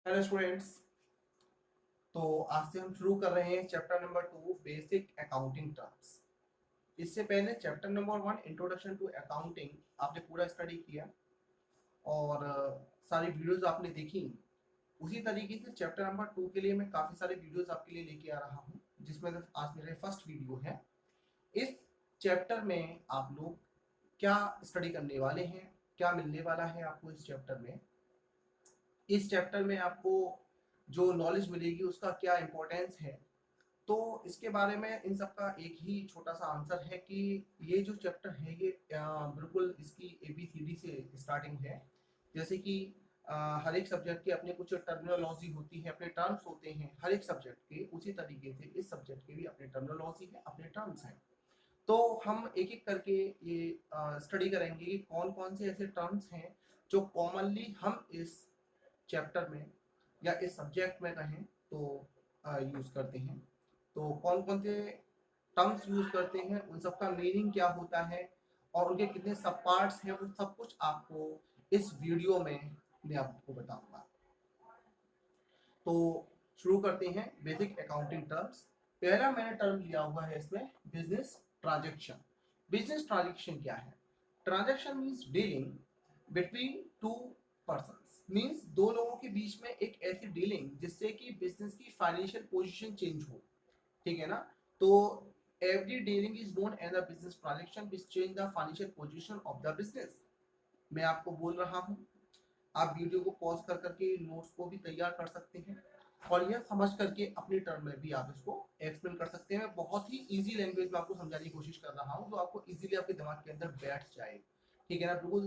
Hello students. तो आज से हम शुरू कर रहे हैं chapter number 2 basic accounting terms. इससे पहले chapter number 1 introduction to accounting आपने पूरा स्टडी किया और सारी वीडियोस आपने देखी। उसी तरीके से चैप्टर नंबर 2 के लिए मैं काफ़ी सारे वीडियोस आपके लिए लेके आ रहा हूँ, जिसमें से आज मेरे फर्स्ट वीडियो है। इस चैप्टर में आप लोग क्या स्टडी करने वाले हैं, क्या मिलने वाला है आपको इस चैप्टर में। इस चैप्टर में आपको जो नॉलेज मिलेगी उसका क्या इम्पोर्टेंस है, तो इसके बारे में इन सब का एक ही छोटा सा आंसर है कि ये जो चैप्टर है ये बिल्कुल इसकी ABCD से स्टार्टिंग है। जैसे कि हर एक सब्जेक्ट के अपने कुछ टर्मिनोलॉजी होती है, अपने टर्म्स होते हैं हर एक सब्जेक्ट के, उसी तरीके से इस सब्जेक्ट के भी अपने टर्मिनोलॉजी है, अपने टर्म्स हैं। तो हम एक एक करके ये स्टडी करेंगे कि कौन कौन से ऐसे टर्म्स हैं जो कॉमनली हम इस चैप्टर में या इस सब्जेक्ट में कहें तो यूज करते हैं। तो कौन कौन से टर्म्स यूज करते हैं, उन सब का मीनिंग क्या होता है और उनके कितने सब पार्ट्स हैं, वो सब कुछ आपको इस वीडियो में मैं आपको बताऊंगा। तो शुरू करते हैं बेसिक अकाउंटिंग टर्म्स। पहला मैंने टर्म लिया हुआ है इसमें बिजनेस ट्रांजैक्शन। बिजनेस ट्रांजैक्शन क्या है? Transaction means dealing between two persons, means दो लोगों के बीच में एक ऐसी डीलिंग जिससे कि बिजनेस की फाइनेंशियल पोजीशन चेंज हो। ठीक है ना? तो every dealing is known as a business transaction which change the financial position of the business. मैं आपको बोल रहा हूँ, आप वीडियो को पॉज कर करके नोट्स को भी तैयार कर सकते हैं और यह समझ करके अपने टर्म में भी आप इसको एक्सप्लेन कर सकते हैं। मैं बहुत ही इजी लैंग्वेज में आपको समझाने की कोशिश कर रहा हूँ जो आपको इजीली आपके दिमाग के अंदर बैठ जाए। ठीक है ना? बिल्कुल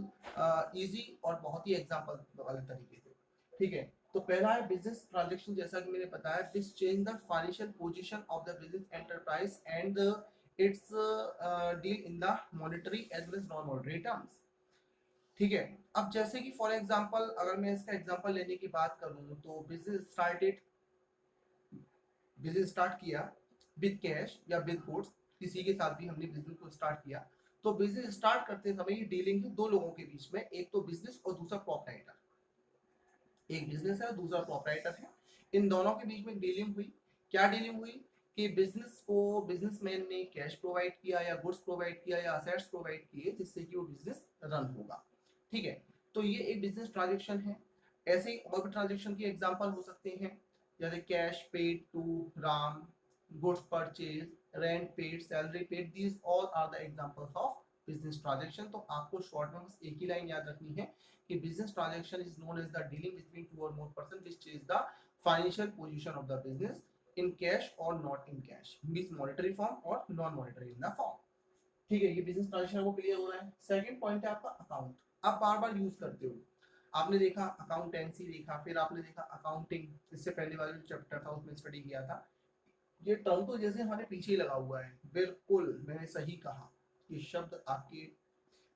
इजी और बहुत ही एग्जाम्पल वाले तरीके से। ठीक है, तो पहला है बिजनेस ट्रांजेक्शन। जैसा कि मैंने बताया, this change the financial position of the business enterprise and its deal in the monetary as well as non monetary terms. ठीक है, अब जैसे कि फॉर एग्जांपल अगर मैं इसका एग्जांपल लेने की बात करूं तो बिजनेस स्टार्ट किया विद कैश या विद गुड्स, किसी के साथ भी हमने बिजनेस को स्टार्ट किया। तो बिजनेस स्टार्ट करते समय ये डीलिंग है दो लोगों के बीच में, एक तो बिजनेस और दूसरा प्रोप्राइटर। एक बिजनेस है और दूसरा प्रोप्राइटर है, इन दोनों के बीच में डीलिंग हुई। क्या डीलिंग हुई कि बिजनेस को बिजनेसमैन ने कैश प्रोवाइड किया या गुड्स प्रोवाइड किया या असेट्स प्रोवाइड किए जिससे कि वो बिजनेस रन होगा। ठीक है, तो ये एक बिजनेस ट्रांजेक्शन है। ऐसे ही और भी ट्रांजेक्शन के एग्जांपल हो सकते हैं, जैसे cash paid to Ram, goods purchase, rent paid, salary paid, these all are the examples of business transaction. तो आपको शॉर्ट में बस एक ही लाइन याद रखनी है कि business transaction is known as the dealing between two or more persons which is the financial position of the business in cash or not in cash, means monetary form or non monetary in the form। ठीक है, ये business transaction को clear हो रहा है। Second point है आपका account. आप बार बार यूज करते हो, आपने देखा अकाउंटेंसी देखा, फिर आपने देखा अकाउंटिंग, इससे पहले वाला जो चैप्टर था उसमें स्टडी किया था। ये टर्म तो जैसे हमारे पीछे ही लगा हुआ है, बिल्कुल मैंने सही कहा। ये शब्द आपके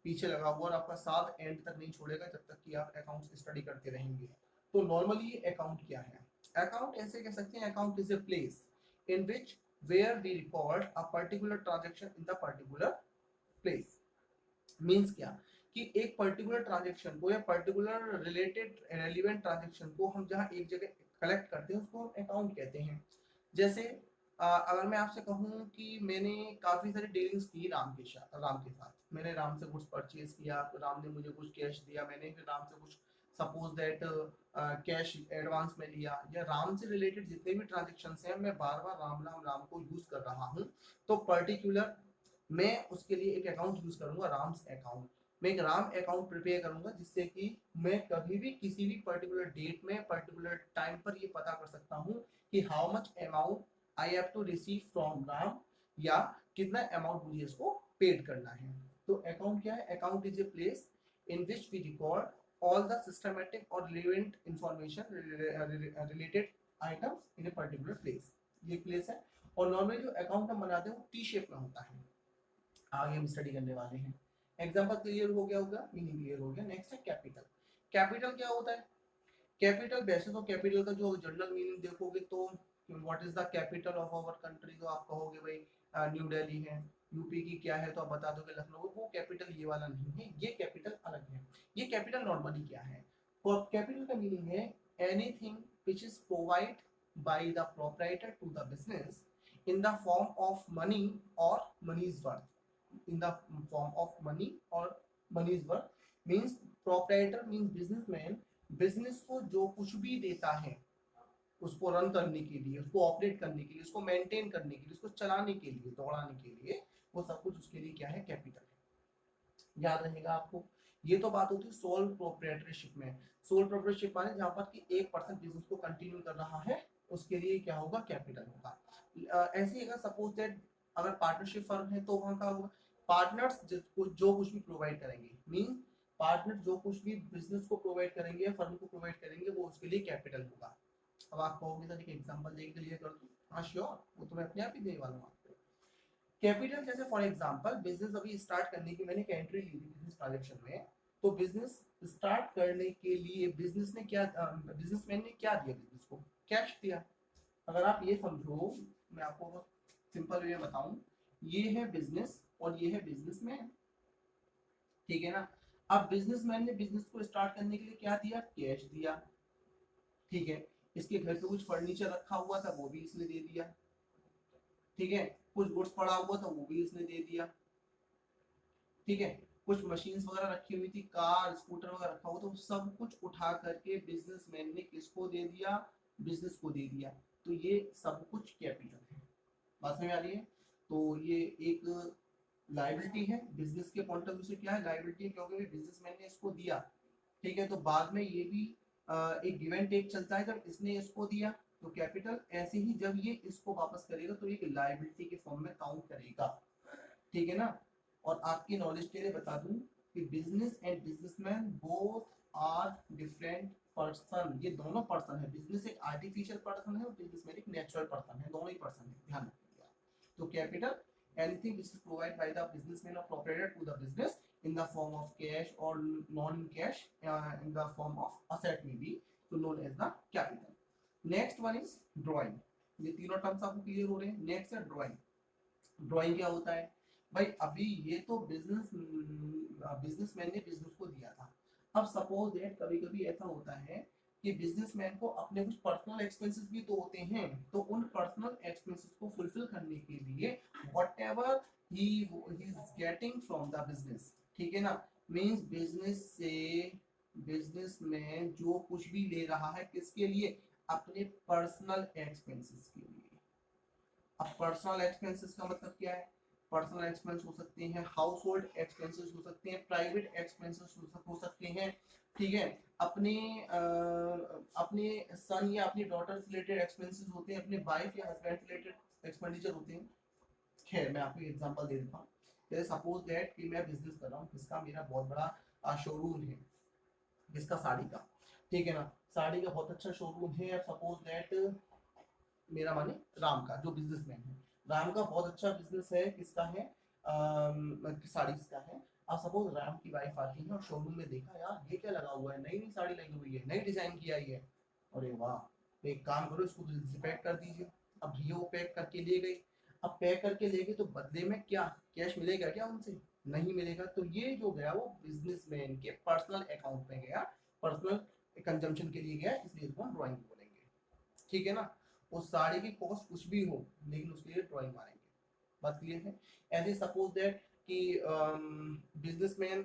पीछे लगा हुआ और आपका साथ एंड तक नहीं छोड़ेगा जब तक कि आप अकाउंट स्टडी करते रहेंगे। तो नॉर्मली अकाउंट क्या है? अकाउंट ऐसे कह सकते हैं, account is a place in which where we record a particular transaction in the particular place. Means क्या कि एक पर्टिकुलर ट्रांजेक्शन को या पर्टिकुलर रिलेटेड रेलिवेंट ट्रांजेक्शन को हम जहाँ एक जगह कलेक्ट करते हैं उसको हम अकाउंट कहते हैं। जैसे अगर मैं आपसे कहूँ कि मैंने काफी सारी डीलिंग्स की राम के साथ, मैंने राम से कुछ परचेज किया, तो राम ने मुझे कुछ कैश दिया, मैंने फिर राम से कुछ सपोज दैट कैश एडवांस में लिया, या राम से रिलेटेड जितने भी ट्रांजेक्शन हैं मैं बार बार राम राम राम को यूज कर रहा हूँ। तो पर्टिकुलर मैं उसके लिए एक अकाउंट यूज करूंगा, राम्स अकाउंट। मैं एक राम अकाउंट प्रिपेयर करूंगा जिससे कि मैं कभी भी किसी भी पर्टिकुलर डेट में पर्टिकुलर टाइम पर ये पता कर सकता हूँ कि how much amount I have to receive from Ram, या कितना अमाउंट मुझे इसको पेड करना है। तो अकाउंट क्या है? Account is a place in which we record all the systematic or relevant information related items in a particular place। ये प्लेस है। और नॉर्मली जो अकाउंट हम बनाते हैं वो टी शेप में होता है। आगे हम स्टडी करने वाले हैं। एग्जांपल क्लियर हो गया होगा, मीनिंग क्लियर हो गया। नेक्स्ट है कैपिटल। कैपिटल क्या होता है? कैपिटल, वैसे तो कैपिटल का जो जनरल मीनिंग देखोगे तो what is the capital of our country, तो आप कहोगे भाई न्यू दिल्ली है। यूपी की क्या है तो आप बता दोगे लखनऊ। वो कैपिटल ये वाला नहीं है, ये कैपिटल अलग है। ये कैपिटल नॉर्मली क्या है? कैपिटल का मीनिंग है anything which is provided by the proprietor to the business in the form of money or money's worth. In the form of money or money's worth means proprietor means businessman, business को जो कुछ भी देता है उसको run करने के लिए, उसको ऑपरेट करने के लिए, उसको मेंटेन करने के लिए, उसको चलाने के लिए, दौड़ाने के लिए, वो सब कुछ उसके लिए क्या है, कैपिटल है। याद रहेगा आपको। ये तो बात होती है सोल प्रोप्राइटरशिप में। सोल प्रोप्राइटरशिप माने जहां पर कि एक पर्सन बिजनेस को कंटिन्यू कर रहा है, उसके लिए क्या होगा, कैपिटल होगा। ऐसे ही अगर सपोज दैट अगर पार्टनरशिप फर्म है तो वहां का होगा पार्टनर्स जो कुछ भी प्रोवाइड करेंगे, मीन पार्टनर जो कुछ भी बिजनेस को प्रोवाइड करेंगे, फर्म को प्रोवाइड करेंगे, वो उसके लिए कैपिटल होगा। अब आप कहोगे सर एक एग्जांपल देके क्लियर कर दूं, हाँ श्योर, वो तो मैं अपने आप ही देने वाला हूँ आपको। कैपिटल जैसे फॉर एग्जांपल बिजनेस अभी स्टार्ट करने की मैंने एंट्री ली थी बिजनेस ट्रांजैक्शन में, तो बिजनेस स्टार्ट करने के लिए बिजनेस ने क्या, बिजनेसमैन ने क्या दिया बिजनेस को, कैश दिया। अगर आप ये समझो, मैं आपको सिंपल वे में बताऊं, ये है बिजनेस और ये है बिजनेसमैन, ठीक है ना। अब बिजनेसमैन ने बिजनेस को स्टार्ट करने के लिए क्या दिया, कैश दिया, ठीक है। इसके घर पे कुछ फर्नीचर रखा हुआ था वो भी इसने दे दिया, ठीक है। कुछ गुड्स पड़ा हुआ था वो भी इसने दे दिया, ठीक है। कुछ मशीन्स वगैरह रखी हुई थी, कार स्कूटर वगैरह रखा हुआ, तो सब कुछ उठा करके बिजनेसमैन ने किसको दे दिया, बिजनेस को दे दिया। तो ये सब कुछ कैपिटल है। बात में आ रही है। तो ये एक लायबिलिटी है, बिजनेस के पॉइंट ऑफ व्यू से क्या है, लायबिलिटी है, क्योंकि बिजनेसमैन ने इसको दिया, ठीक है। तो बाद में ये भी एक गिव एंड टेक चलता है, जब इसने इसको दिया तो कैपिटल, ऐसे ही जब ये इसको वापस करेगा तो ये लायबिलिटी के फॉर्म में काउंट करेगा, ठीक है ना। और आपकी नॉलेज के लिए बता दूं कि business and businessman both are different person, ये दोनों पर्सन है। बिजनेस एक आर्टिफिशियल पर्सन है और बिजनेसमैन एक नेचुरल पर्सन है, दोनों ही पर्सन है, ध्यान रखिएगा। तो capital anything which is provided by the businessman or proprietor to the business in the form of cash or non-cash, in the form of asset maybe, so known as the capital. Next one is drawing. ये तीनों terms आपको clear हो रहे हैं। Next है drawing. Drawing क्या होता है भाई, अभी ये तो बिजनेसमैन ने बिजनेस को दिया था। अब सपोज दैट कभी कभी ऐसा होता है कि बिजनेसमैन को अपने कुछ पर्सनल एक्सपेंसेस भी तो होते हैं, तो उन पर्सनल एक्सपेंसेस को फुलफिल करने के लिए whatever he is getting from the business, ठीक है ना, मींस बिजनेस से बिजनेसमैन जो कुछ भी ले रहा है किसके लिए, अपने पर्सनल एक्सपेंसेस के लिए। अब पर्सनल एक्सपेंसेस का मतलब क्या है, पर्सनल एक्सपेंस हो सकते हैं, हाउस होल्ड एक्सपेंसेस हो सकते हैं, प्राइवेट एक्सपेंसेस हो सकते हैं, ठीक है। अपने अपने सन या अपनी डॉटर से रिलेटेड एक्सपेंसेस होते हैं, अपने वाइफ या हस्बैंड से रिलेटेड एक्सपेंडिचर होते हैं। खैर मैं आपको एग्जांपल दे देता हूँ। जैसे सपोज दैट कि मैं बिजनेस कर रहा हूँ, जिसका मेरा बहुत बड़ा शोरूम है, जिसका साड़ी का, ठीक है ना, साड़ी का बहुत अच्छा शोरूम है। सपोज दैट मेरा माने राम का जो बिजनेसमैन है, राम का बहुत अच्छा बिजनेस है, किसका है, साड़ीज का है। अब सपोज राम की वाइफ आती है और शोरूम में देखा, यार ये क्या लगा हुआ है, नई नई साड़ी लगी हुई है, नई डिजाइन की आई है, अरे वाह, तो एक काम करो इसको जल्दी से पैक कर दीजिए। अब भैया वो पैक करके ले गई। अब पैक करके ले गए तो बदले में क्या कैश मिलेगा क्या उनसे, नहीं मिलेगा। तो ये जो गया वो बिजनेसमैन के पर्सनल अकाउंट में गया, पर्सनल कंजम्पशन के लिए गया, इसलिए इसको हम ड्राइंग बोलेंगे, ठीक है ना। उस साड़ी की कॉस्ट कुछ भी हो लेकिन उसके लिए ड्राइंग मारेंगे। बात क्लियर है। ऐसे सपोज दैट कि बिजनेसमैन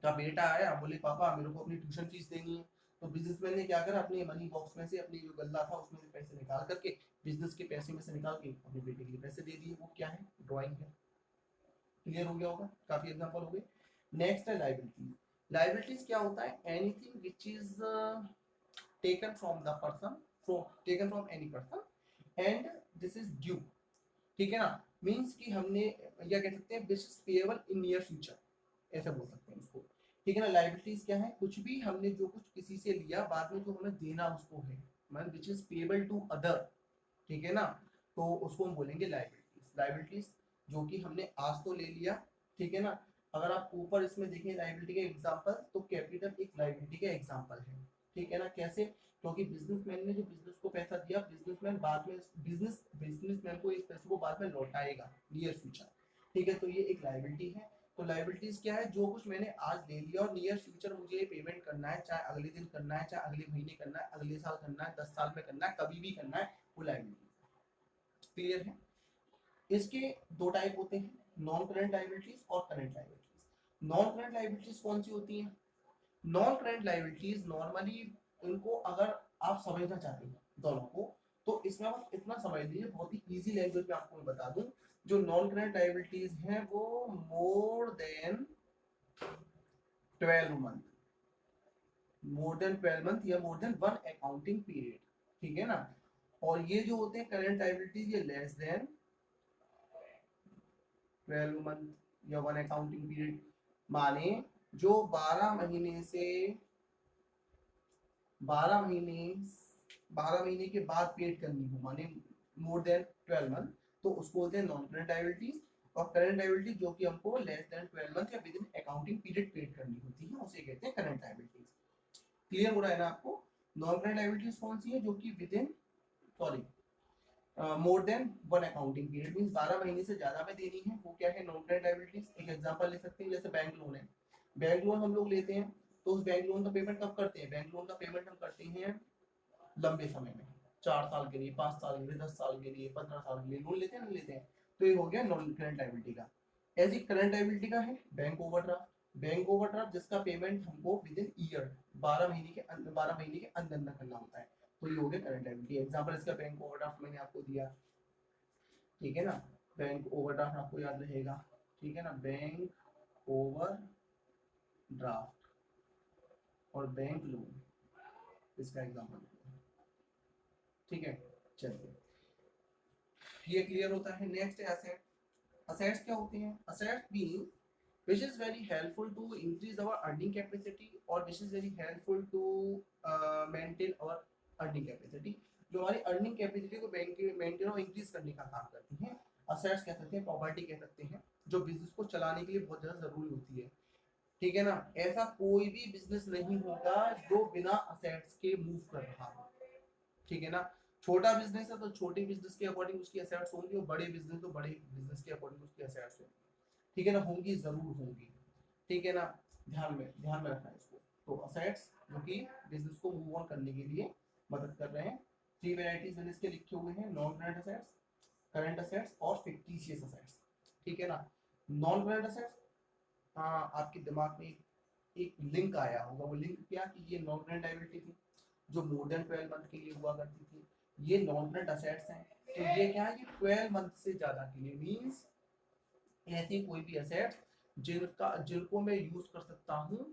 का बेटा आया, बोले पापा मेरे को अपनी ट्यूशन फीस देनी है, तो बिजनेसमैन ने क्या करा, अपने मनी बॉक्स में से अपनी जो गल्ला था उसमें से पैसे निकाल करके, बिजनेस के पैसे में से निकाल के अपने बेटे के लिए पैसे दे दिए, वो क्या है, ड्राइंग है। क्लियर हो गया होगा, काफी एग्जांपल हो गए। नेक्स्ट है लायबिलिटीज। लायबिलिटीज क्या होता है, anything which is taken from the person, taken from any person and this is due, ठीक है ना, मींस कि हमने या कह सकते हैं this is payable in near future, ऐसा बोल सकते हैं इसको, ठीक है ना। लायबिलिटीज क्या है, कुछ भी हमने जो कुछ किसी से लिया बाद में जो हमें देना उसको है, मान which is payable to other, ठीक है ना, तो उसको हम बोलेंगे लायबिलिटीज। लायबिलिटीज जो कि हमने आज तो ले लिया, ठीक है ना। अगर आप ऊपर इसमें देखें लायबिलिटी का एग्जांपल, तो कैपिटल एक लायबिलिटी का एग्जांपल है, ठीक है ना। कैसे, क्योंकि बिजनेसमैन ने जो बिजनेस को पैसा दिया, बिजनेसमैन बाद में बिजनेसमैन को इस पैसे को बाद में लौटाएगा नियर फ्यूचर, ठीक है। तो ये एक लायबिलिटी है। तो लाइबिलिटीज क्या है, जो कुछ मैंने आज ले लिया और नियर फ्यूचर मुझे पेमेंट करना है, चाहे अगले दिन करना है, चाहे अगले महीने करना है, अगले साल करना है, 10 साल में करना है, कभी भी करना है, वो लाइबिलिटी। क्लियर है? इसके दो टाइप होते हैं, नॉन करंट लाइबिलिटीज और current liabilities. Non current liabilities कौन सी होती हैं? नॉन करंट लाइबिलिटीज नॉर्मली, इनको अगर आप समझना चाहते हैं दोनों को, तो इसमें बस इतना समझ लीजिए, बहुत ही इजी लैंग्वेज में आपको मैं बता दूं, जो नॉन करंट लाइबिलिटीज हैं वो more than 12 month, more than 12 month या मोर देन 1 अकाउंटिंग पीरियड, ठीक है ना। और ये जो होते हैं करंट लाइबिलिटीज, ये लेस देन 12 मंथ या 1 अकाउंटिंग पीरियड, माने जो 12 महीने 12 महीने के बाद पेड करनी हो, माने मोर देन 12 मंथ, तो उसको बोलते हैं नॉन करंट लायबिलिटीज। और करंट लायबिलिटीज जो कि हमको लेस देन 12 मंथ या with in accounting period paid करनी होती है, उसे कहते हैं करंट लायबिलिटीज। क्लियर हो रहा है ना आपको? नॉन करंट लायबिलिटीज कौन सी है? जो कि with in, sorry, more than 1 accounting period, means 12 महीने से ज्यादा में देनी है, वो क्या है? Non current liabilities. एक एग्जांपल ले सकते हैं, जैसे बैंक लोन है, बैंक लोन हम लोग लेते हैं, तो उस बैंक लोन का पेमेंट कब करते हैं? बैंक लोन का पेमेंट हम करते हैं लंबे समय में, 4 साल के लिए, 5 साल के लिए, 10 साल के लिए, 15 साल के लिए लोन लेते हैं, नहीं लेते हैं, तो ये हो गया नॉन करंट लायबिलिटी का। ऐसी करंट लायबिलिटी का है बैंक ओवरड्राफ्ट। बैंक ओवरड्राफ्ट जिसका पेमेंट हमको विद इन ईयर 12 महीने के अंदर अंदर करना होता है, तो ये हो गया करंट लायबिलिटी। एग्जांपल इसका बैंक ओवरड्राफ्ट मैंने आपको दिया, ठीक है ना। बैंक ओवरड्राफ्ट आपको याद रहेगा, ठीक है ना, बैंक ओवरड्राफ्ट और बैंक लोन, इसका एग्जांपल, ठीक है। चलिए, ये क्लियर होता है। नेक्स्ट है एसेट। असेट्स क्या होते हैं? Assets mean which is very helpful to increase our earning capacity or which is very helpful to maintain our earning capacity, जो हमारी अर्निंग कैपेसिटी को मेंटेन और इंक्रीज करने का काम करती हैं। असेट्स कह सकते हैं, प्रॉपर्टी कह सकते हैं, जो बिजनेस को चलाने के लिए बहुत ज्यादा जरूरी होती है, ठीक है ना। ऐसा कोई भी बिजनेस नहीं होगा जो बिना असेट्स के मूव कर रहा हो, ठीक है ना। छोटा बिजनेस है तो छोटे बिजनेस के अकॉर्डिंग उसकी असेट्स होंगी, और बड़े बिजनेस तो बड़े बिजनेस के अकॉर्डिंग उसकी असेट्स होंगी, ठीक है ना, होंगी, जरूर होंगी, ठीक है ना। ध्यान में रखना है इसको। तो असेट्स जो कि बिजनेस को मूव ऑन करने के लिए मदद कर रहे हैं। 3 वेराइटीज मैंने इसके लिखे हुए हैं, non current assets, current assets और फिक्टिशियस असेट्स, ठीक है ना। नॉन करंट असेट्स, आपके दिमाग में एक लिंक आया होगा, वो लिंक क्या कि ये नॉन करंट लायबिलिटी थी जो मोर देन 12 मंथ के लिए हुआ करती थी, ये नॉन करंट असेट्स हैं, तो ये क्या है? ये 12 मंथ से ज्यादा के लिए, मींस ऐसी कोई भी एसेट जिनको मैं यूज कर सकता हूँ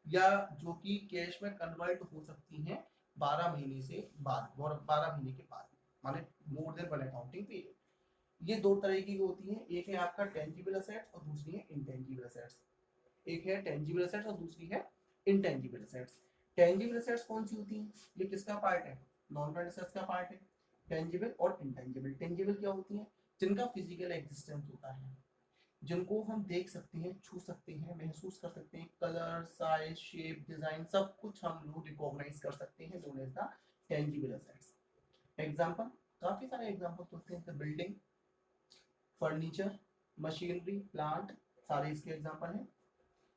या जो कि कैश में कन्वर्ट हो सकती हैं 12 महीने से बाद, और 12 महीने के बाद, माने मोर देन 1 अकाउंटिंग पीरियड। ये दो तरह की होती हैं, एक है आपका टेंजिबल असेट्स और दूसरी है इंटेंजिबल असेट्स। एक है टेंजिबल असेट्स और दूसरी है इंटेंजिबल असेट्स। टेंजिबल असेट्स कौन सी होती हैं? ये किसका पार्ट है? नॉन करंट असेट्स का पार्ट है। टेंजिबल और इंटेंजिबल। टेंजिबल क्या होती हैं? जिनका फिजिकल एग्जिस्टेंस होता है, जिनको हम देख सकते हैं, छू सकते हैं, महसूस कर सकते हैं, कलर, साइज, शेप, डिजाइन, सब कुछ हम लोग रिकॉग्नाइज कर सकते हैं, known as the tangible assets. Example, काफी सारे एग्जांपल होते हैं, बिल्डिंग, फर्नीचर, मशीनरी, प्लांट, सारे इसके एग्जांपल हैं।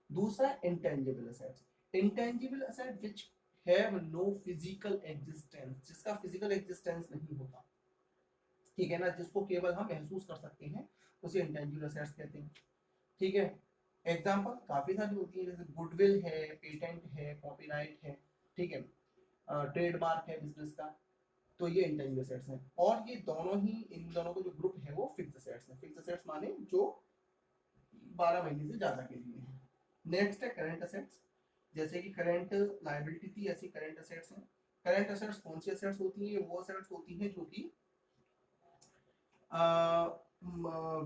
दूसरा intangible assets. Intangible asset which have no physical existence, जिसका फिजिकल एग्जिस्टेंस नहीं होता, ठीक है ना, जिसको केवल हम महसूस कर सकते हैं, उसे इंटेंजिबल असेट्स कहते हैं, ठीक है। एग्जांपल काफी सारी होती है, जैसे गुडविल है, पेटेंट है, कॉपीराइट है, ठीक है, ट्रेडमार्क है बिजनेस का, तो ये इंटेंजिबल असेट्स हैं। और ये दोनों ही, इन दोनों को जो ग्रुप है वो फिक्स्ड असेट्स है। फिक्स्ड असेट्स माने जो 12 महीने से ज्यादा के लिए है। नेक्स्ट है करंट असेट्स। जैसे कि करंट लायबिलिटी थी, ऐसी करंट असेट्स हैं। करंट असेट्स कौन सी असेट्स होती हैं? वो असेट्स होती हैं जो कि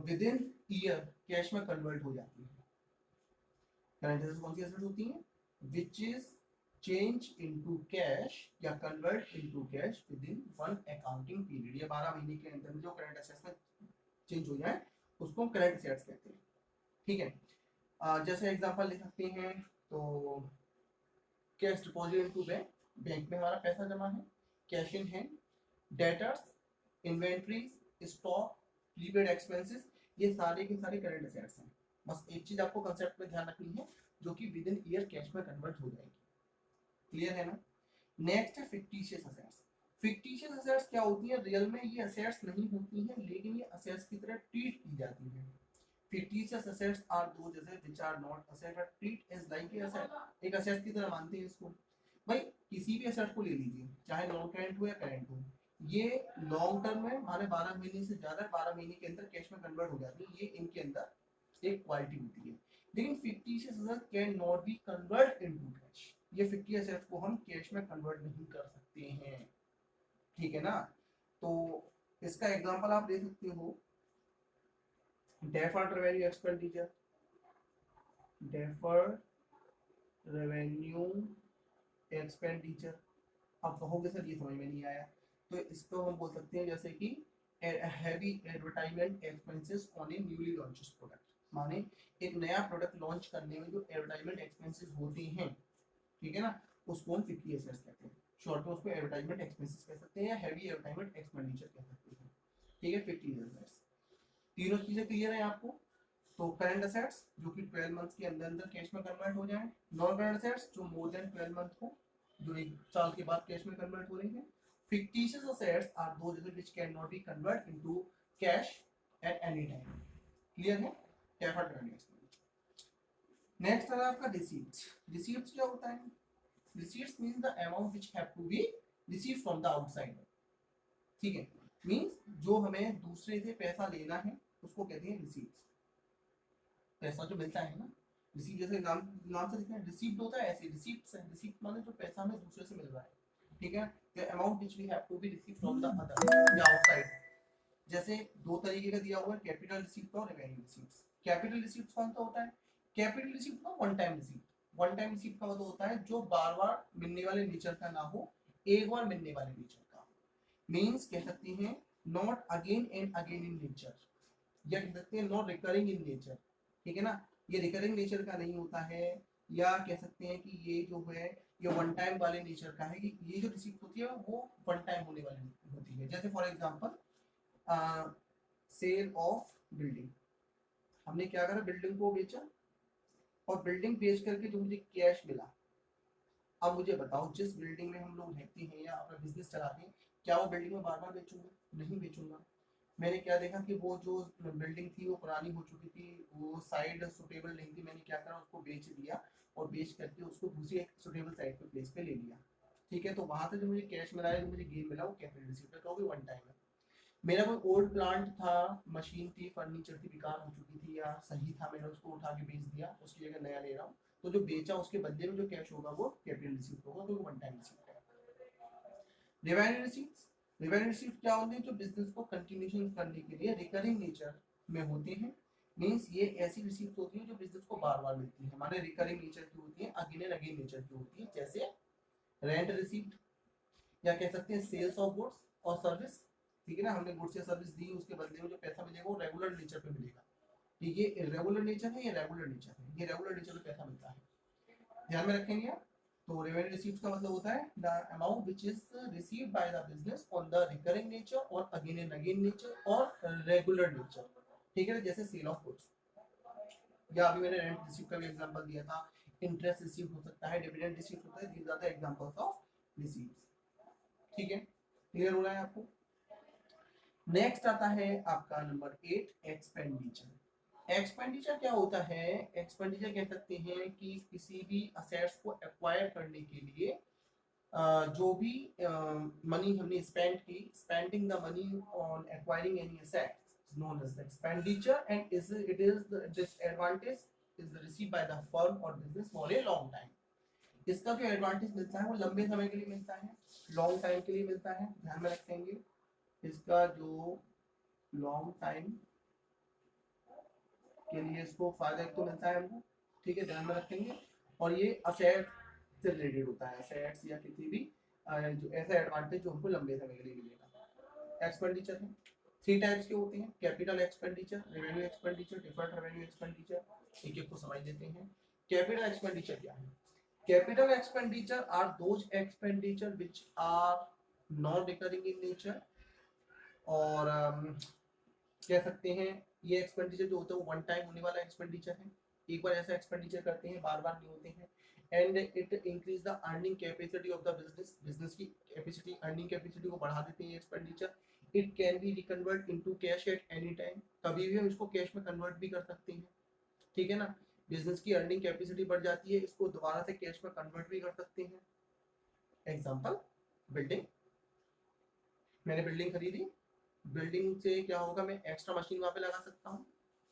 विद इन ईयर कैश में कन्वर्ट हो जाती है। करंट एसेट्स कौन सी एसेट्स होती हैं? Which is change into cash या convert into cash within 1 accounting period, ये 12 महीने के अंदर में जो करंट एसेट्स में चेंज हो जाए उसको हम करंट एसेट्स कहते हैं, ठीक है। जैसे एग्जांपल ले सकते हैं, तो cash deposit into bank, bank में हमारा पैसा जमा है, cash in hand, debtors, inventories, stock, prepaid expenses, ये सारे के सारे करंट असेट्स हैं, बस एक चीज आपको कंसेप्ट में ध्यान रखनी है, जो कि विद इन ईयर कैश में कन्वर्ट हो जाएगी। क्लियर है ना? नेक्स्ट है फिक्टिशियस असेट्स। फिक्टिशियस असेट्स क्या होती है? रियल में ये असेट्स नहीं होती हैं, लेकिन ये असेट्स की तरह ट्रीट की जाती हैं। fictitious assets are those assets which are not asset but treat as like a asset, एक asset की तरह मानते हैं इसको। भाई किसी भी asset को ले लीजिए, चाहे नॉन करेंट हो या करेंट हो, ये लॉन्ग टर्म में हमारे 12 महीने से ज्यादा 12 महीने के अंदर कैश में कन्वर्ट हो जाती है, ये इनके अंदर एक क्वालिटी होती है। लेकिन fictitious asset can not be convert into cash, ये fictitious assets को हम कैश में कन्वर्ट नहीं कर सकते हैं। ठीक है ना? तो इसका एग्जांपल आप दे सकते हो deferred revenue expenditure, deferred revenue expenditure। आप कहोगे सर ये समझ में नहीं आया, तो इसको हम बोल सकते हैं जैसे कि heavy advertisement expenses on A newly launch product, माने एक नया प्रोडक्ट लॉन्च करने में जो एडवर्टाइजमेंट एक्सपेंसेस होते हैं, ठीक है ना, उसको हम फिक्टी एसेट्स कहते हैं। शॉर्ट में उसको एडवर्टाइजमेंट एक्सपेंसेस कह सकते हैं या हैवी एडवर्टाइजमेंट एक्सपेंडिचर कह सकते हैं। ठीक है, फिक्टी एसेट्स। तीनों चीजें क्लियर है आपको? तो करंट असेट्स जो कि 12 मंथ्स के अंदर अंदर कैश में कन्वर्ट हो जाए, नॉन करंट असेट्स जो मोर देन 12 मंथ हो, जो एक साल के बाद कैश में कन्वर्ट हो रही है। Fictitious assets are those which cannot be convert into cash at any time. Clear है? Deferred revenue expenditure. नेक्स्ट है आपका रिसीट्स। रिसीट्स क्या होता है? Receipts means the amount which have to be received from the outside. ठीक है, means जो हमें दूसरे से पैसा लेना है उसको कहते हैं रिसीट्स। पैसा जो मिलता है ना, रिसीट जैसे नाम से लिखा है रिसीप्ट होता है, ऐसे रिसीप्ट्स है। रिसीप्ट माने जो पैसा हमें दूसरे से मिल रहा है, ठीक है, the amount which we have to be receive from the other या आउटसाइड। जैसे दो तरीके का दिया हुआ है, कैपिटल रिसीप्ट और रेवेन्यू रिसीप्ट। कैपिटल रिसीप्ट कौन सा होता है? कैपिटल रिसीप्ट का one time receipt. One time receipt का मतलब होता है जो बार बार मिलने वाले नेचर का ना हो, एक बार मिलने वाले नेचर का। मींस कह सकते हैं not again and again in nature, या कह सकते हैं नॉट रिकरिंग इन नेचर। ठीक है ना, ये रिकरिंग नेचर का नहीं होता है, या कह सकते हैं कि ये जो है ये वन टाइम वाले नेचर का है, कि ये जो रिसीप्ट होती है वो वन टाइम होने वाली होती है। जैसे for example sale of building, हमने क्या करा, बिल्डिंग को बेचा, और बिल्डिंग बेच करके जो मुझे कैश मिला, अब मुझे बताओ जिस बिल्डिंग में हम लोग रहते हैं या अपना बिजनेस चलाते हैं, क्या वो बिल्डिंग में बार बार बेचूंगा? नहीं बेचूंगा। मैंने क्या देखा कि वो जो बिल्डिंग थी वो पुरानी हो चुकी थी, वो साइड सुटेबल नहीं थी, मैंने क्या करा उसको बेच दिया, और बेच करके उसको दूसरी एक सुटेबल साइड पे प्लेस पे ले लिया। ठीक है, तो वहां से जो मुझे कैश मिला है, जो मुझे गेन मिला, वो कैपिटल रिसीप्ट है, तो वो वन टाइम है। मेरा कोई ओल्ड प्लांट था, मशीन थी, फर्नीचर थी, बेकार हो चुकी थी या सही था, मैंने उसको उठा के बेच दिया, उसकी जगह नया ले रहा हूँ, तो जो बेचा उसके बदले में जो कैश होगा वो कैपिटल रिसीप्ट होगा, तो वो वन टाइम रिसीप्ट है। रेवेन्यू रिसीप्ट्स, रेवेन्यू रिसीप्ट क्या होते हैं? जो बिजनेस को कंटिन्यूशन करने के लिए रिकरिंग नेचर में होते हैं। मींस ये ऐसी रिसीप्ट होती है जो बिजनेस को बार बार मिलती है, हमारे रिकरिंग नेचर की होती है, अगेन एंड अगेन नेचर की होती है। जैसे रेंट रिसीप्ट, या कह सकते हैं सेल्स ऑफ गुड्स और सर्विस। ठीक है ना, हमने गुड्स या सर्विस दी, उसके बदले में जो पैसा मिलेगा वो रेगुलर नेचर पे मिलेगा। ठीक है, ये रेगुलर नेचर है, ये रेगुलर नेचर है, ये रेगुलर नेचर पे पैसा मिलता है, ध्यान में रखेंगे आप। तो रेवेन्यू रिसीव्ड का मतलब होता है the amount which is received by the business on the recurring nature और अगेन एंड अगेन नेचर और रेगुलर नेचर। ठीक है, जैसे सेल ऑफ गुड्स, या अभी मैंने रेंट रिसीव का भी एग्जांपल दिया था, इंटरेस्ट रिसीव हो सकता है, डिविडेंड रिसीव होता है, these are the examples of receives. ठीक है, क्लियर हो रहा है आपको? नेक्स्ट आता है आपका नंबर 8, एक्सपेंडिचर। एक्सपेंडिचर क्या होता है? एक्सपेंडिचर कह सकते हैं कि किसी भी असेट्स को एक्वायर करने के लिए जो भी मनी हमने स्पेंड की, spending the money on acquiring any asset is known as expenditure, and it is this advantage is received by the firm or business for a long time। इसका जो एडवांटेज मिलता है वो लंबे समय के लिए मिलता है, लॉन्ग टाइम के लिए मिलता है, ध्यान में रखेंगे। इसका जो लॉन्ग टाइम के लिए इसको फायदा एक तो मिलता है हमको, ठीक है, ध्यान में रखेंगे। और ये असेट से रिलेटेड होता है, असेट्स या किसी भी जो ऐसा एडवांटेज जो हमको लंबे समय के लिए मिलेगा। एक्सपेंडिचर है, 3 टाइप्स के होते हैं, capital expenditure, revenue expenditure, deferred revenue expenditure. एक एक को समझ लेते हैं। कैपिटल एक्सपेंडिचर क्या है? Capital expenditure are those expenditure which are non recurring in nature, और कह सकते हैं ये एक्सपेंडिचर जो होता है वो वन टाइम होने वाला एक्सपेंडिचर है, एक बार ऐसा एक्सपेंडिचर करते हैं, बार बार नहीं होते हैं। And it increase the earning capacity of the business, business की कैपेसिटी, अर्निंग कैपेसिटी को बढ़ा देते हैं expenditure. It can be reconvert into cash at any time, कभी भी हम इसको कैश में कन्वर्ट भी कर सकते हैं, ठीक है ना। बिजनेस की अर्निंग कैपेसिटी बढ़ जाती है, इसको दोबारा से कैश में कन्वर्ट भी कर सकते हैं। एग्जांपल, बिल्डिंग, मैंने बिल्डिंग खरीदी, बिल्डिंग से क्या होगा, मैं एक्स्ट्रा मशीन वहां पे लगा सकता हूँ,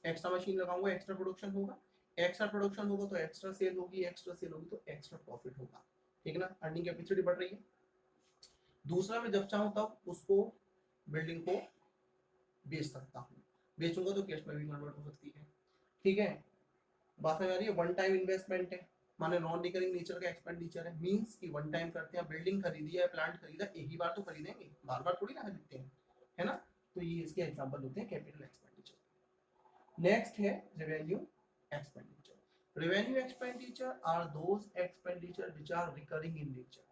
एक्स्ट्रा मशीन लगाऊंगा, एक्स्ट्रा प्रोडक्शन होगा, एक्स्ट्रा प्रोडक्शन होगा तो एक्स्ट्रा सेल होगी, एक्स्ट्रा सेल होगी तो एक्स्ट्रा प्रॉफिट होगा, ठीक है ना, अर्निंग कैपेसिटी बढ़ रही है। दूसरा, मैं जब चाहूँ तब उसको, बिल्डिंग को बेच सकता हूँ, बेचूंगा तो कैश में भी कन्वर्ट हो सकती है, ठीक है। बात समझ आ रही है। वन टाइम इन्वेस्टमेंट है, माने नॉन रिकरिंग नेचर का एक्सपेंडिचर है, मींस कि वन टाइम करते हैं, बिल्डिंग खरीदी है, प्लांट खरीदा, एक ही बार तो खरीदेंगे, बार बार थोड़ी ना खरीदते हैं, है ना। तो ये इसके एग्जांपल होते हैं कैपिटल एक्सपेंडिचर। नेक्स्ट है revenue expenditure. Revenue expenditure are those expenditure which are recurring in nature,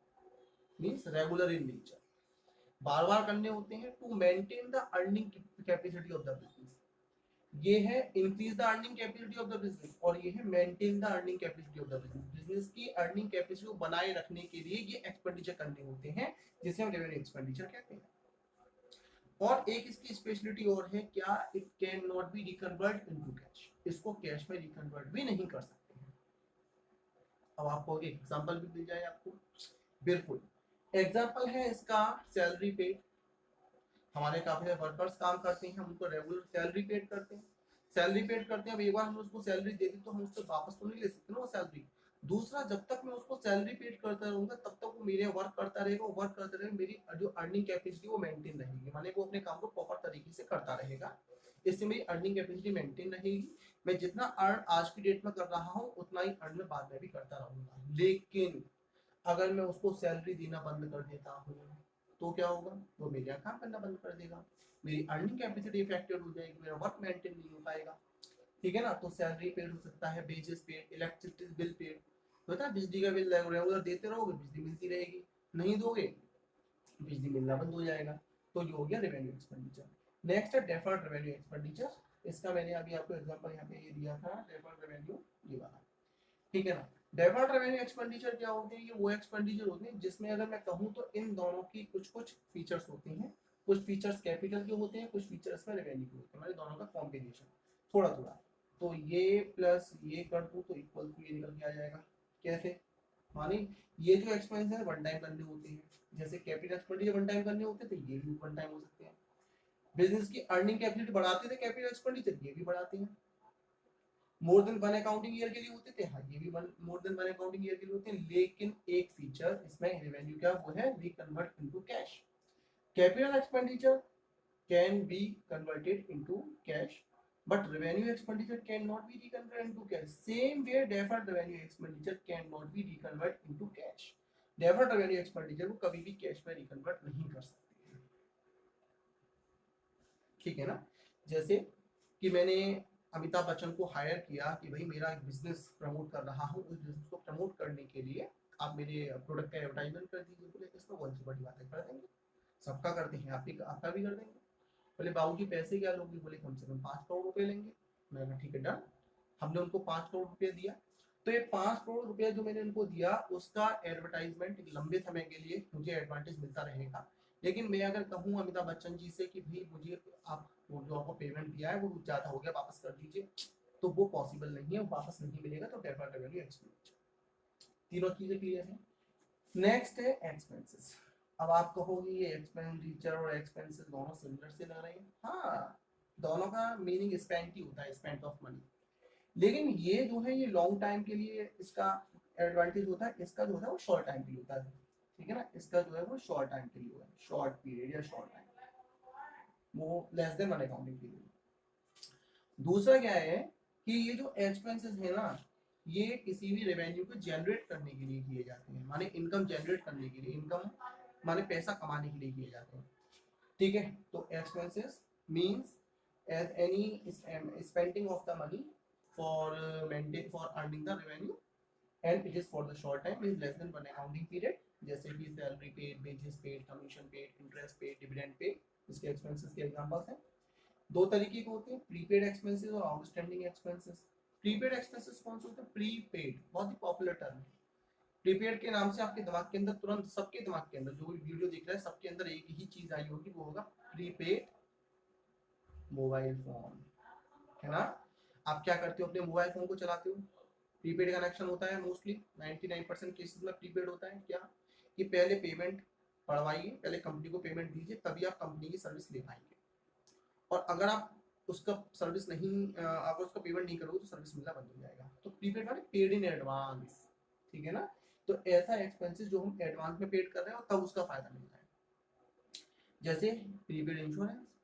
means regular in nature, बार बार करने होते हैं to maintain the earning capacity of the business. ये है increase the earning capacity of the business, और ये है maintain the earning capacity of the business. Business की अर्निंग कैपेसिटी को बनाए रखने के लिए ये एक्सपेंडिचर करने होते हैं, जिसे हम रेवेन्यू एक्सपेंडिचर कहते हैं। और एक इसकी स्पेशलिटी और है क्या, it cannot be reconvert into cash, इसको कैश में रिकन्वर्ट भी नहीं कर सकते हैं। अब आपको एक एग्जांपल भी मिल जाए आपको, बिल्कुल एग्जांपल है इसका, सैलरी पेड। हमारे काफी सारे वर्कर्स काम करते हैं, हम उनको रेगुलर सैलरी पेड करते हैं, सैलरी पेड करते हैं। अब एक बार हम उसको सैलरी दे दी तो हम उससे वापस तो नहीं ले सकते ना वो सैलरी। दूसरा, जब तक मैं उसको सैलरी पेड करता रहूंगा तब तक वो मेरे वर्क करता रहेगा, वर्क करते रहेगा, मेरी जो अर्निंग कैपेसिटी वो मेंटेन रहेगी, माने वो अपने काम को प्रॉपर तरीके से करता रहेगा, इससे मेरी अर्निंग कैपेसिटी मेंटेन रहेगी। मैं जितना अर्न आज की डेट में कर रहा हूँ उतना ही अर्न में बाद में भी करता रहूंगा। लेकिन अगर मैं उसको सैलरी देना बंद कर देता हूँ तो क्या होगा, वो मेरे यहाँ काम करना बंद कर देगा, मेरी अर्निंग कैपेसिटी इफेक्टेड हो जाएगी, मेरा वर्क मेंटेन नहीं हो पाएगा, ठीक है ना। तो सैलरी पेड हो सकता है, wages paid, electricity bill paid, पता है बिजली का बिल रेगुलर देते रहोगे बिजली मिलती रहेगी, नहीं दोगे बिजली मिलना बंद हो जाएगा। तो ये हो गया रेवेन्यू एक्सपेंडिचर। नेक्स्ट है डेफर्ड रेवेन्यू एक्सपेंडिचर, इसका मैंने अभी आपको एग्जांपल यहाँ पे ये दिया था, डेफर्ड रेवेन्यू ये वाला, ठीक है ना। डेफर्ड रेवेन्यू एक्सपेंडिचर क्या होते हैं, ये वो एक्सपेंडिचर होते हैं जिसमें अगर मैं कहूँ तो इन दोनों की कुछ कुछ फीचर्स होते हैं, कुछ फीचर्स कैपिटल के होते हैं, कुछ फीचर्स में रेवेन्यू के होते हैं, मतलब दोनों का कॉम्बिनेशन थोड़ा थोड़ा। तो ये प्लस ये कर दूं तो इक्वल टू ये निकल के आ जाएगा। कैसे, माने ये जो एक्सपेंस है वन टाइम करने होते हैं, जैसे कैपिटल एक्सपेंडिचर वन टाइम करने होते हैं तो ये भी वन टाइम हो सकते हैं। बिजनेस की अर्निंग कैपेसिटी बढ़ाते थे कैपिटल एक्सपेंडिचर, ये भी बढ़ाते हैं। More than one accounting year के लिए होते थे, हाँ ये भी more than one accounting year के लिए होते हैं, लेकिन एक फीचर इसमें रेवेन्यू क्या वो है, reconvert into cash. Capital expenditure can be converted into cash, but revenue expenditure cannot be reconverted into cash. Same way deferred revenue expenditure cannot be reconverted into cash. deferred revenue expenditure को कभी भी cash में reconvert नहीं कर सकते, ठीक है ना। जैसे कि मैंने अमिताभ बच्चन को हायर किया कि भाई मेरा एक बिजनेस प्रमोट कर रहा हूँ, उस बिजनेस को प्रमोट करने के लिए आप मेरे प्रोडक्ट का एडवर्टाइजमेंट कर दीजिए। बोले इसमें कौन सी बड़ी बात है, कर देंगे, सबका करते हैं, आपका भी कर देंगे। बोले बाबूजी पैसे क्या लोगे, बोले कम से कम 5 करोड़ रुपए लेंगे। मैंने कहा ठीक है डन। हमने उनको 5 करोड़ रुपए दिया। तो ये 5 करोड़ रुपया जो मैंने उनको दिया उसका एडवर्टाइजमेंट लंबे समय के लिए मुझे एडवांटेज मिलता रहेगा। लेकिन मैं अगर कहूँ अमिताभ बच्चन जी से कि भाई मुझे आप जो आपको पेमेंट दिया है वो ज्यादा हो गया, वापस कर दीजिए, तो वो पॉसिबल नहीं है, वो वापस नहीं मिलेगा। तो डेफर्ड रेवेन्यू एक्सपेंडिचर, तीनों चीजें क्लियर है। नेक्स्ट है एक्सपेंसेस। अब आप कहोगे ये एक्सपेंडिचर और एक्सपेंसेस दोनों सिमिलर से लग रहे हैं, हाँ दोनों का मीनिंग स्पेंट ही होता है, स्पेंट ऑफ मनी। लेकिन ये जो है ये लॉन्ग टाइम के लिए इसका एडवांटेज होता है, इसका जो है वो शॉर्ट टाइम के लिए होता है, ठीक है ना। इसका जो है वो शॉर्ट टाइम के लिए होता है, शॉर्ट पीरियड या शॉर्ट टाइम, वो less than one accounting period. दूसरा क्या है कि ये जो एक्सपेंसेस है ना, ये किसी भी रेवेन्यू को जनरेट करने के लिए किए जाते हैं, माने इनकम जनरेट करने के लिए, इनकम माने पैसा कमाने के लिए किए जाते हैं, ठीक है। तो expenses means as any spending of the money for maintain for earning the revenue and it is for the short time, is less than one accounting period. जैसे कि salary paid, wages paid, commission paid, interest paid, dividend paid, इसके expenses के examples हैं। दो तरीके के होते हैं, प्रीपेड एक्सपेंसेस और आउटस्टैंडिंग एक्सपेंसेस। प्रीपेड एक्सपेंसेस कौन से होते हैं? प्रीपेड बहुत ही पॉपुलर टर्म है। प्रीपेड के नाम से आपके दिमाग के अंदर तुरंत, सबके दिमाग के अंदर, जो भी वीडियो देख रहा है सबके अंदर एक ही चीज आई होगी, वो होगा प्रीपेड मोबाइल फोन, है ना। आप क्या करते हो, अपने मोबाइल फोन को चलाते हो, प्रीपेड कनेक्शन होता है मोस्टली 99% केसेस में प्रीपेड होता है। क्या कि पहले पेमेंट पड़वाइए, पहले कंपनी को पेमेंट दीजिए, तभी आप कंपनी की सर्विस ले पाएंगे। और अगर आप उसका सर्विस नहीं, आप उसका पेमेंट नहीं करोगे तो सर्विस मिलना बंद हो जाएगा। तो प्रीपेड माने पेड इन एडवांस, ठीक है ना। तो ऐसा एक्सपेंसेस जो हम एडवांस में पेड कर रहे हैं और तब उसका फायदा मिलता है। जैसे प्रीपेड इंश्योरेंस,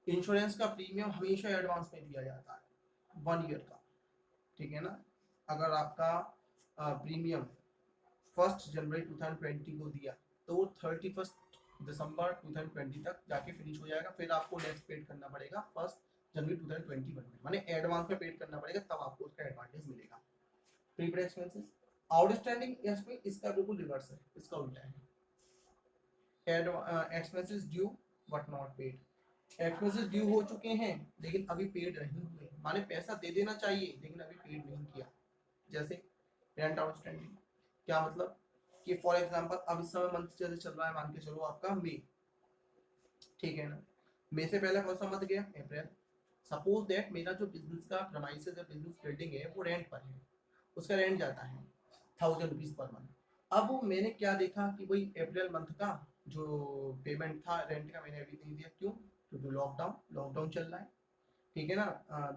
इंश्योरेंस का प्रीमियम हमेशा एडवांस में दिया जाता है 1 ईयर का, ठीक है ना। अगर आपका प्रीमियम 1 जनवरी 2020 को दिया तो वो 31 दिसंबर 2020 तक जाके फिनिश हो जाएगा, फिर आपको नेक्स्ट पेड करना पड़ेगा 1 जनवरी 2021 में, माने एडवांस में पेड करना पड़ेगा, तब आपको उसका एडवांटेज मिलेगा। Prepaid expenses. आउटस्टैंडिंग इसका बिल्कुल रिवर्स है, इसका उल्टा है। Expenses due but not paid, expenses due हो चुके हैं लेकिन अभी पेड नहीं हुए, माने पैसा दे देना चाहिए लेकिन अभी पेड नहीं किया। जैसे रेंट आउटस्टैंडिंग, क्या मतलब कि फॉर एग्जांपल अब इस समय मंथ जैसे चल रहा है, मान के चलो आपका मई, ठीक है ना। मई से पहले कौन सा मंथ गया? अप्रैल। सपोज दैट मेरा जो बिजनेस का प्रमाइसेस है, बिजनेस बिल्डिंग है, वो रेंट पर है, उसका रेंट जाता है 1000 रुपीज पर मंथ। अब मैंने क्या देखा कि भाई अप्रैल मंथ का जो पेमेंट था रेंट का मैंने अभी नहीं दिया, क्यों? क्योंकि लॉकडाउन, लॉकडाउन चल रहा है, ठीक है ना।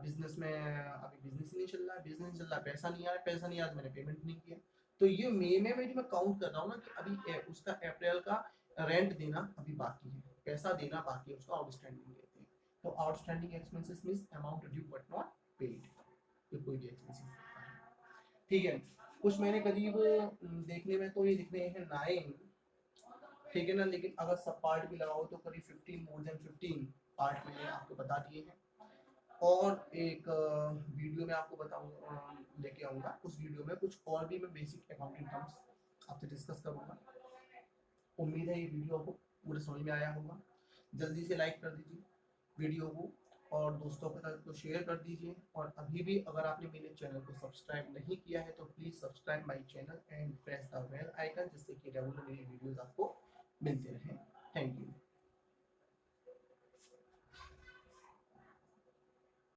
बिजनेस में अभी बिजनेस ही नहीं चल रहा है, बिजनेस नहीं चल रहा है, पैसा नहीं आ रहा है, पैसा नहीं आ रहा तो मैंने पेमेंट नहीं किया। तो ये मई में मैं काउंट कर रहा हूँ ना कि अभी उसका अप्रैल का रेंट देना अभी बाकी है, पैसा देना बाकी है, उसको आउटस्टैंडिंग कहते हैं। तो outstanding expenses means amount due but not paid, ये कोई भी एक्सपेंसेस होता है, ठीक है। कुछ मैंने करीब देखने में तो ये दिख रहे हैं 9, ठीक है ना, लेकिन अगर सब पार्ट भी लगाओ तो करीब 15, मोर देन 15 पार्ट मैंने आपको बता दिए हैं। और एक वीडियो में आपको बताऊंगा, लेके आऊंगा, उस वीडियो में कुछ और भी मैं बेसिक अकाउंटिंग टर्म्स आपसे डिस्कस करूंगा। उम्मीद है ये वीडियो आपको पूरे समझ में आया होगा। जल्दी से लाइक कर दीजिए वीडियो को और दोस्तों के साथ को शेयर कर दीजिए। और अभी भी अगर आपने मेरे चैनल को सब्सक्राइब नहीं किया है तो please subscribe my channel and press the bell icon, जिससे कि रेगुलर मेरी वीडियोस आपको मिलते रहे।